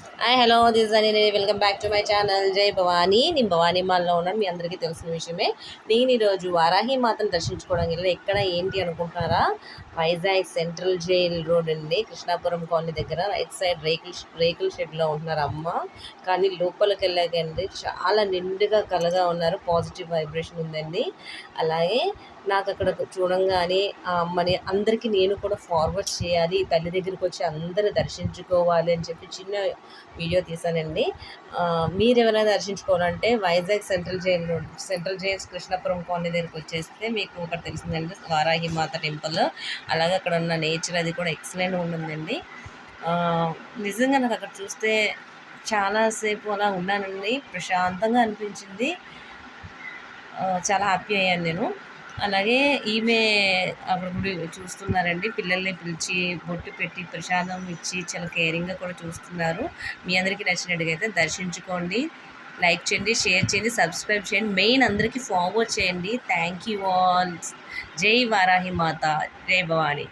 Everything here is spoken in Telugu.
హాయ్ హలో దిస్ అని welcome back to my channel జై భవానీ. నేను భవానీ మాల్లో ఉన్నాను, మీ అందరికీ తెలిసిన విషయమే. నేను ఈరోజు వారాహి మాతను దర్శించుకోవడానికి వెళ్ళి ఎక్కడ ఏంటి అనుకుంటున్నారా, వైజాగ్ సెంట్రల్ జైల్ రోడ్ అండి, కృష్ణాపురం కాలనీ దగ్గర రైట్ సైడ్ రేకుల షెడ్లో ఉంటున్నారు అమ్మ. కానీ లోపలికి వెళ్ళాకండి చాలా నిండుగా కలగా ఉన్నారు, పాజిటివ్ వైబ్రేషన్ ఉందండి. అలాగే నాకు అక్కడ చూడంగానే ఆ అమ్మని అందరికీ నేను కూడా ఫార్వర్డ్ చేయాలి, తల్లి దగ్గరికి వచ్చి అందరూ దర్శించుకోవాలి అని చెప్పి చిన్న వీడియో తీసానండి. మీరు ఎవరైనా దర్శించుకోవాలంటే Vizag central jails Krishnapuram colony దగ్గరికి వచ్చేస్తే మీకు ఒకటి తెలిసిందండి, వారాహి మాత టెంపుల్. అలాగే అక్కడ ఉన్న నేచర్ అది కూడా ఎక్సలెంట్ ఉంటుందండి. నిజంగా నాకు అక్కడ చూస్తే చాలాసేపు అలా ఉన్నానండి, ప్రశాంతంగా అనిపించింది, చాలా హ్యాపీ అయ్యాను నేను. అలాగే ఈమె అక్కడ గుడి చూస్తున్నారండి, పిల్లల్ని పిలిచి బొట్టు పెట్టి ప్రసాదం ఇచ్చి చాలా కేరింగ్గా కూడా చూస్తున్నారు. మీ అందరికీ నచ్చినట్టుగైతే దర్శించుకోండి, లైక్ చేయండి, షేర్ చేయండి, సబ్స్క్రైబ్ చేయండి, మెయిన్ అందరికీ ఫార్వర్డ్ చేయండి. Thank you all. జై వారాహి మాత, జై భవానీ.